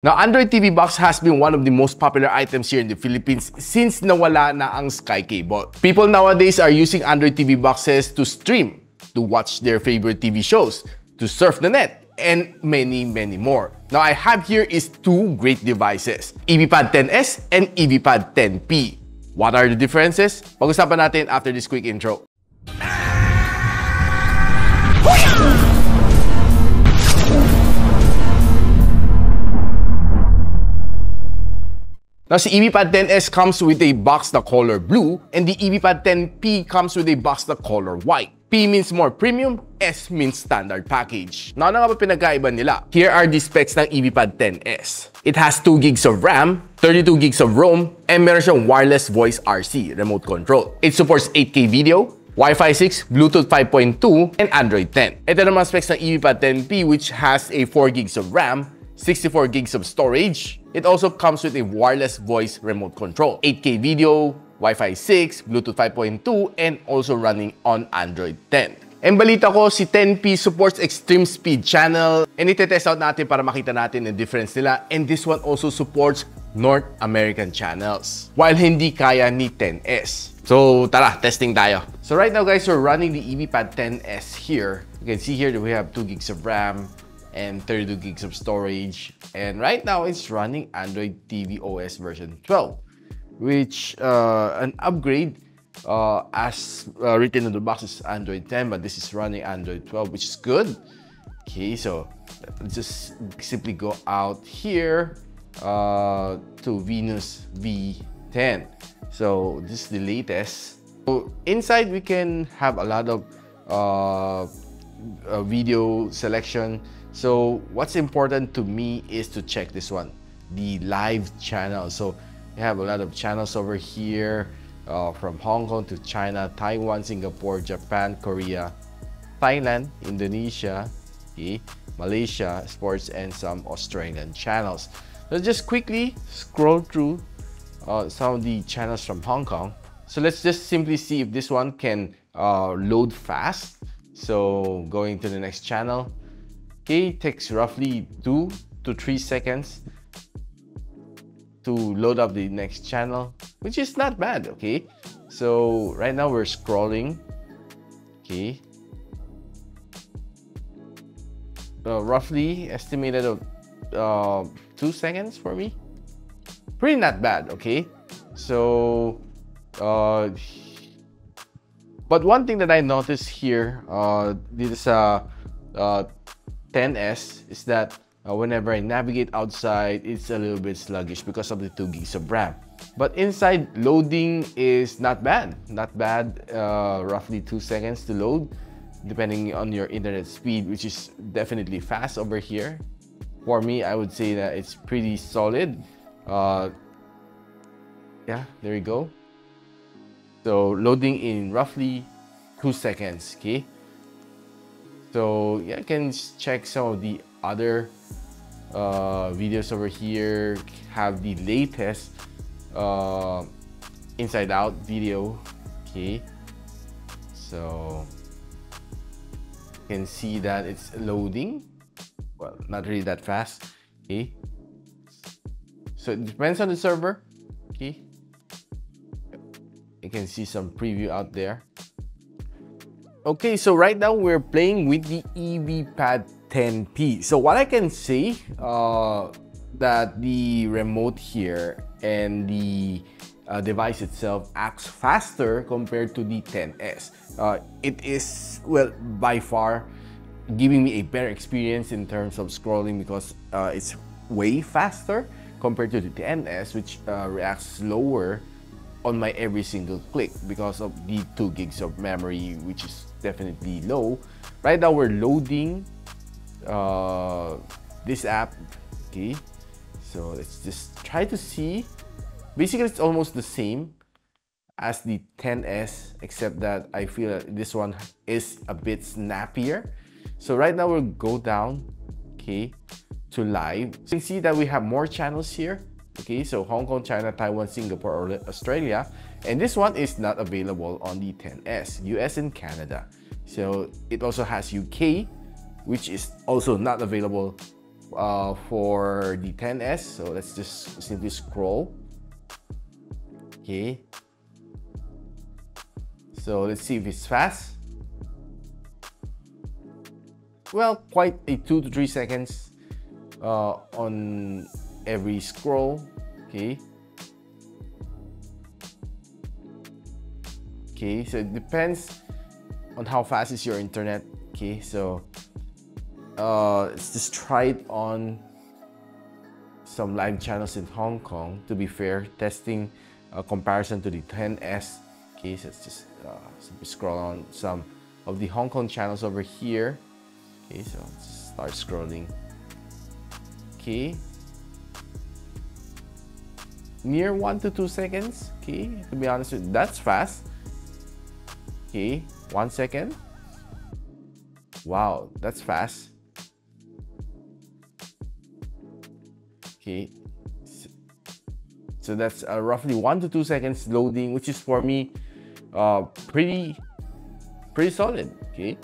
Now, Android TV box has been one of the most popular items here in the Philippines since nawala na ang Sky Cable. People nowadays are using Android TV boxes to stream, to watch their favorite TV shows, to surf the net, and many more. Now, I have here is two great devices, EVPAD 10S and EVPAD 10P. What are the differences? Pag-usapan natin after this quick intro. Now, the EVPAD 10S comes with a box na color blue, and the EVPAD 10P comes with a box na color white. P means more premium, S means standard package. Now, ano nga ba pinagkaiba nila? Here are the specs ng EVPAD 10S. It has 2 gigs of RAM, 32 gigs of ROM, and meron siyang wireless voice RC, remote control. It supports 8K video, Wi-Fi 6, Bluetooth 5.2, and Android 10. Ito naman specs ng EVPAD 10P, which has a 4 gigs of RAM, 64 gigs of storage. It also comes with a wireless voice remote control, 8K video, Wi-Fi 6, Bluetooth 5.2, and also running on Android 10. And balita ko, si 10P supports extreme speed channel, and itetest out natin para makita natin yung difference nila. And this one also supports North American channels, while hindi kaya ni 10S. So tara, testing tayo. So right now guys, we're running the EVPAD 10S here. You can see here that we have 2 gigs of RAM, and 32 gigs of storage, and right now it's running Android TV OS version 12, which an upgrade as written in the box is Android 10, but this is running Android 12, which is good. Okay, so let's just simply go out here to Venus V10. So this is the latest. So inside we can have a lot of video selection. So what's important to me is to check this one, the live channel. So we have a lot of channels over here from Hong Kong to China, Taiwan, Singapore, Japan, Korea, Thailand, Indonesia, okay, Malaysia, sports, and some Australian channels. Let's just quickly scroll through some of the channels from Hong Kong. So let's just simply see if this one can load fast. So going to the next channel. Okay, it takes roughly 2 to 3 seconds to load up the next channel, which is not bad, okay? So right now we're scrolling, okay? Roughly estimated of 2 seconds for me. Pretty not bad, okay? So, but one thing that I noticed here, this 10S is that whenever I navigate outside, it's a little bit sluggish because of the 2 gigs of RAM. But inside, loading is not bad. Not bad, roughly 2 seconds to load, depending on your internet speed, which is definitely fast over here. For me, I would say that it's pretty solid. Yeah, there you go. So loading in roughly 2 seconds, okay? So yeah, I can check some of the other videos over here. Have the latest inside out video, okay? So you can see that it's loading. Well, not really that fast, okay? So it depends on the server, okay? You can see some preview out there. Okay, so right now we're playing with the EVPAD 10P. So what I can say, that the remote here and the device itself acts faster compared to the 10S. It is, well, by far giving me a better experience in terms of scrolling because it's way faster compared to the 10S, which reacts slower on my every single click because of the 2 gigs of memory, which is definitely low. Right now we're loading this app, okay? So let's just try to see. Basically, it's almost the same as the 10S, except that I feel that this one is a bit snappier. So right now we'll go down, okay, to live. So you can see that we have more channels here. Okay, so Hong Kong, China, Taiwan, Singapore, Australia, and this one is not available on the 10S, US and Canada. So it also has UK, which is also not available for the 10S. So let's just simply scroll. Okay. So let's see if it's fast. Well, quite a 2 to 3 seconds on every scroll. Okay. Okay, so it depends on how fast is your internet. Okay, so let's just try it on some live channels in Hong Kong. To be fair, testing a comparison to the 10S. Okay, so let's just simply scroll on some of the Hong Kong channels over here. Okay, so let's just start scrolling. Okay, near 1 to 2 seconds. Okay, to be honest with you, that's fast. Okay, 1 second. Wow, that's fast. Okay, so that's roughly 1 to 2 seconds loading, which is for me pretty solid. Okay,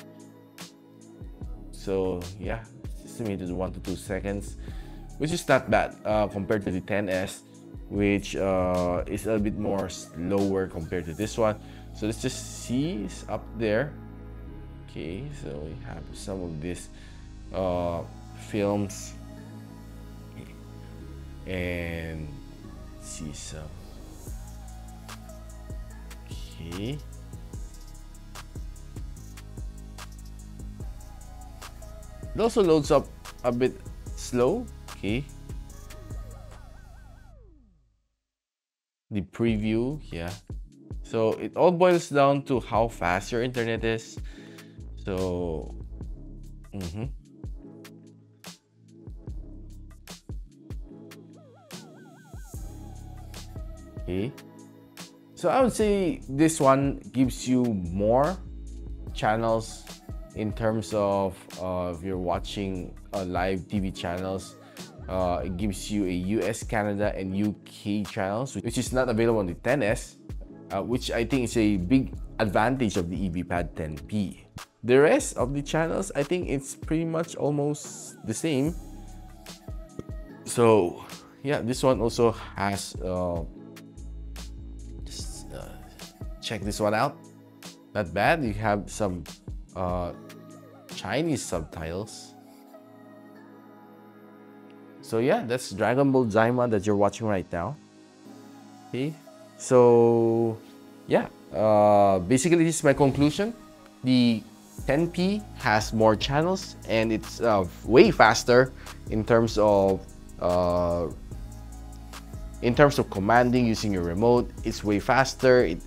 so yeah, estimated 1 to 2 seconds, which is not bad compared to the 10S, which is a little bit more slower compared to this one. So let's just see, it's up there. Okay, so we have some of these films, and let's see some. Okay, it also loads up a bit slow. Okay, the preview, yeah. So it all boils down to how fast your internet is. So, okay. So I would say this one gives you more channels in terms of if you're watching live TV channels. It gives you a US, Canada, and UK channels, which is not available on the 10S. Which I think is a big advantage of the EVPAD 10P. The rest of the channels, I think it's pretty much almost the same. So yeah, this one also has, just check this one out. Not bad. You have some Chinese subtitles. So yeah, that's Dragon Ball Daima that you're watching right now. Okay. So yeah, basically this is my conclusion. The 10P has more channels and it's way faster in terms of commanding using your remote. It's way faster. It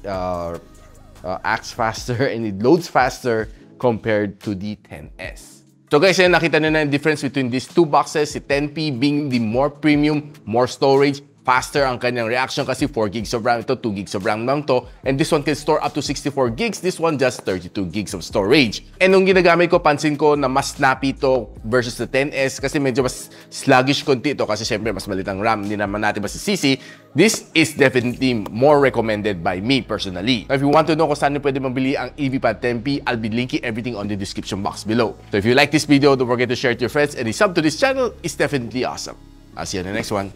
acts faster and it loads faster compared to the 10S. So guys, yan, nakita nyo na yung difference between these two boxes. Si 10P being the more premium, more storage, faster ang kanyang reaction kasi 4 gigs of RAM ito, 2 gigs of RAM lang to. And this one can store up to 64 gigs. This one just 32 gigs of storage. And nung ginagamit ko, pansin ko na mas snappy ito versus the 10S kasi medyo mas sluggish konti ito kasi syempre mas maliit ang RAM. Hindi naman natin masisisi. This is definitely more recommended by me personally. Now, if you want to know kung saan pwede mabili ang EVPAD 10P, I'll be linking everything on the description box below. So if you like this video, don't forget to share it to your friends, and a sub to this channel is definitely awesome. I'll see you in the next one.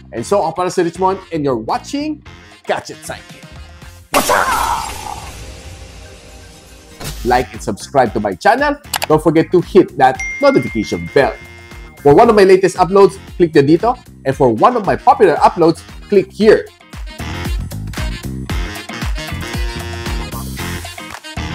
And so, ako para si Richmond, and you're watching Gadget Sidekick. What's up? Like and subscribe to my channel. Don't forget to hit that notification bell. For one of my latest uploads, click the dito. And for one of my popular uploads, click here.